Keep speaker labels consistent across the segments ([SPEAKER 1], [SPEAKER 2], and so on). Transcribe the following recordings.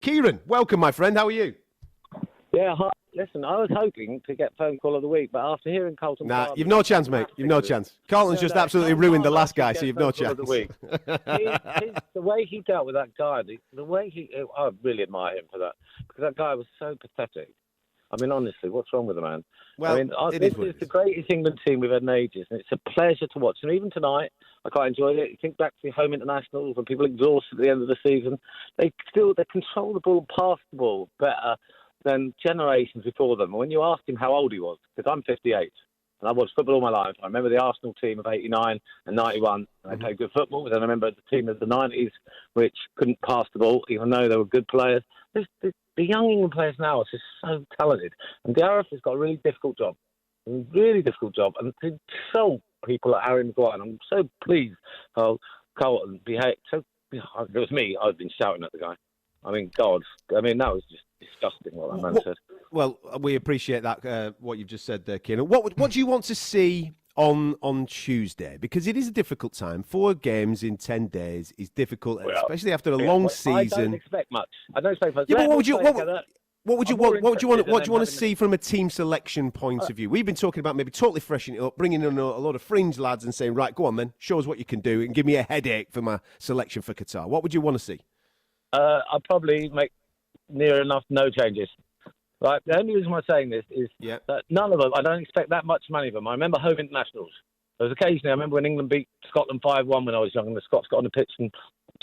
[SPEAKER 1] Kieran, welcome, my friend. How are you?
[SPEAKER 2] Yeah, hi. Listen, I was hoping to get phone call of the week, but after hearing Colton...
[SPEAKER 1] Nah, you've no chance, mate. You've no chance. Carlton's just absolutely ruined the last guy, so you've no chance.
[SPEAKER 2] The way he dealt with that guy, I really admire him for that, because that guy was so pathetic. I mean, honestly, what's wrong with the man?
[SPEAKER 1] Well,
[SPEAKER 2] this is the greatest England team we've had in ages, and it's a pleasure to watch. And even tonight, I quite enjoyed it. You think back to the home internationals when people are exhausted at the end of the season. They control the ball, pass the ball better than generations before them. When you asked him how old he was, because I'm 58, and I've watched football all my life. I remember the Arsenal team of 89 and 91, and they played good football. Then I remember the team of the 90s, which couldn't pass the ball, even though they were good players. The young England players now are just so talented. And Gareth has got a really difficult job. And to insult people at Harry Maguire, and I'm so pleased how Carlton behaved. So, if it was me, I'd been shouting at the guy. I mean, God. I mean, that was just disgusting what that man said.
[SPEAKER 1] Well, we appreciate that, what you've just said there, Kieran. What do you want to see on Tuesday? Because it is a difficult time. 4 games in 10 days is difficult, especially after a long season. I
[SPEAKER 2] don't expect much. I don't expect much.
[SPEAKER 1] Yeah, but what would you want to see from a team selection point of view? We've been talking about maybe totally freshening it up, bringing in a lot of fringe lads and saying, right, go on then, show us what you can do and give me a headache for my selection for Qatar. What would you want to see?
[SPEAKER 2] I'll probably make near enough no changes. Right. The only reason why I'm saying this is that none of them, I don't expect that much money of them. I remember home internationals. There was occasionally, I remember when England beat Scotland 5-1 when I was young, and the Scots got on the pitch and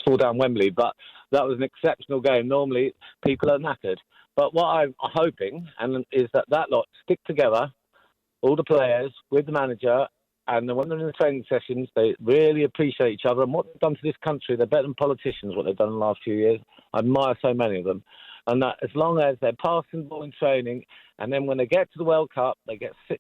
[SPEAKER 2] tore down Wembley. But that was an exceptional game. Normally, people are knackered. But what I'm hoping is that lot stick together, all the players, with the manager, and when they're in the training sessions, they really appreciate each other. And what they've done to this country, they're better than politicians, what they've done in the last few years. I admire so many of them. And that as long as they're passing the ball in training, and then when they get to the World Cup, they get they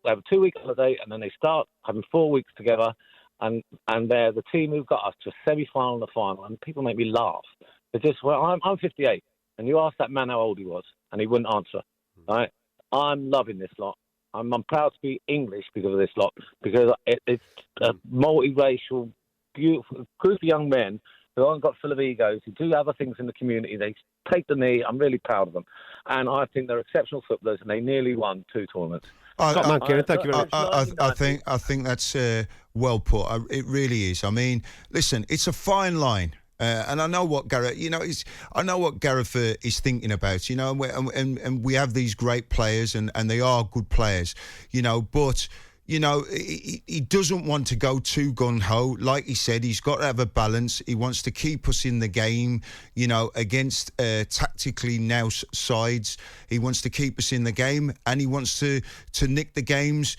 [SPEAKER 2] have a 2-week holiday, and then they start having 4 weeks together, and they're the team who've got us to a semi-final and a final. And people make me laugh. They're just, I'm 58, and you asked that man how old he was, and he wouldn't answer. Right? I'm loving this lot. I'm proud to be English because of this lot, because it's a multiracial, beautiful group of young men who aren't got full of egos, who do other things in the community. They take the knee. I'm really proud of them. And I think they're exceptional footballers, and they nearly won 2 tournaments.
[SPEAKER 1] Kieran, thank you very much.
[SPEAKER 3] I think that's well put. It really is. I mean, listen, it's a fine line. And I know what Gareth, I know what Gareth is thinking about, and we have these great players, and they are good players, but he doesn't want to go too gung-ho. Like he said, he's got to have a balance. He wants to keep us in the game, against tactically now sides. He wants to keep us in the game, and he wants to nick the games,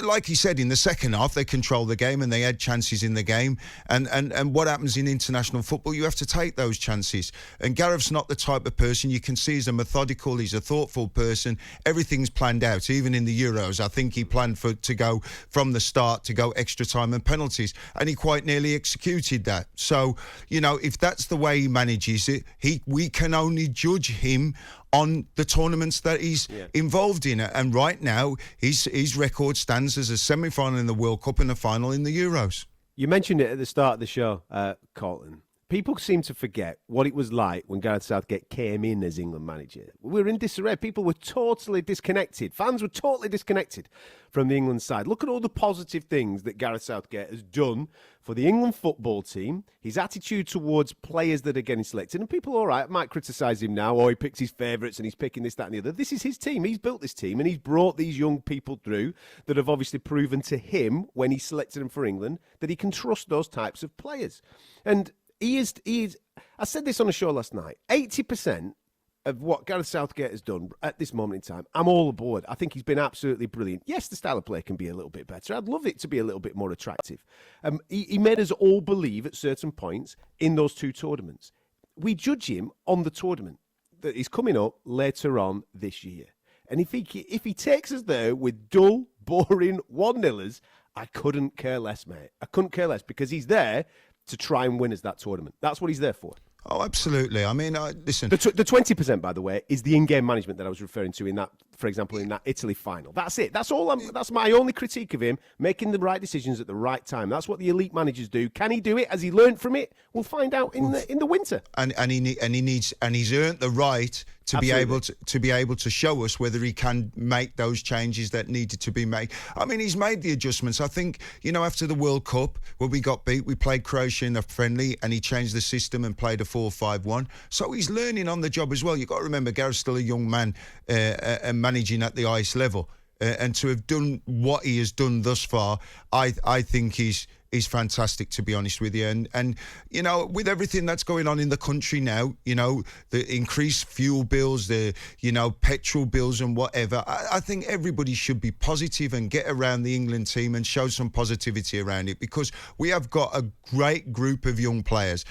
[SPEAKER 3] like he said, in the second half, they control the game and they had chances in the game. And what happens in international football, you have to take those chances. And Gareth's not the type of person, you can see he's a methodical, he's a thoughtful person. Everything's planned out. Even in the Euros, I think he planned to go from the start, to go extra time and penalties. And he quite nearly executed that. So, if that's the way he manages it, we can only judge him on the tournaments that he's involved in. And right now, his record stands as a semi-final in the World Cup and a final in the Euros.
[SPEAKER 1] You mentioned it at the start of the show, Colton. People seem to forget what it was like when Gareth Southgate came in as England manager. We were in disarray. People were totally disconnected. Fans were totally disconnected from the England side. Look at all the positive things that Gareth Southgate has done for the England football team, his attitude towards players that are getting selected. And people, all right, might criticise him now, he picks his favourites and he's picking this, that and the other. This is his team. He's built this team and he's brought these young people through that have obviously proven to him, when he selected them for England, that he can trust those types of players. And He is. I said this on a show last night. 80% of what Gareth Southgate has done at this moment in time, I'm all aboard. I think he's been absolutely brilliant. Yes, the style of play can be a little bit better. I'd love it to be a little bit more attractive. He made us all believe at certain points in those 2 tournaments. We judge him on the tournament that is coming up later on this year. And if he takes us there with dull, boring 1-0ers, I couldn't care less, mate. I couldn't care less, because he's there to try and win us that tournament. That's what he's there for.
[SPEAKER 3] Oh, absolutely. I mean, listen.
[SPEAKER 1] The 20%, by the way, is the in-game management that I was referring to in that for example, in that Italy final. That's it. That's all. That's my only critique of him, making the right decisions at the right time. That's what the elite managers do. Can he do it? Has he learned from it? We'll find out in the winter.
[SPEAKER 3] And he's earned the right to be able to show us whether he can make those changes that needed to be made. I mean, he's made the adjustments. I think, after the World Cup, where we got beat, we played Croatia in the friendly, and he changed the system and played a 4-5-1. So he's learning on the job as well. You've got to remember, Gareth's still a young man and managing at the highest level. And to have done what he has done thus far, I think is fantastic, to be honest with you. And with everything that's going on in the country now, the increased fuel bills, the petrol bills and whatever, I think everybody should be positive and get around the England team and show some positivity around it, because we have got a great group of young players.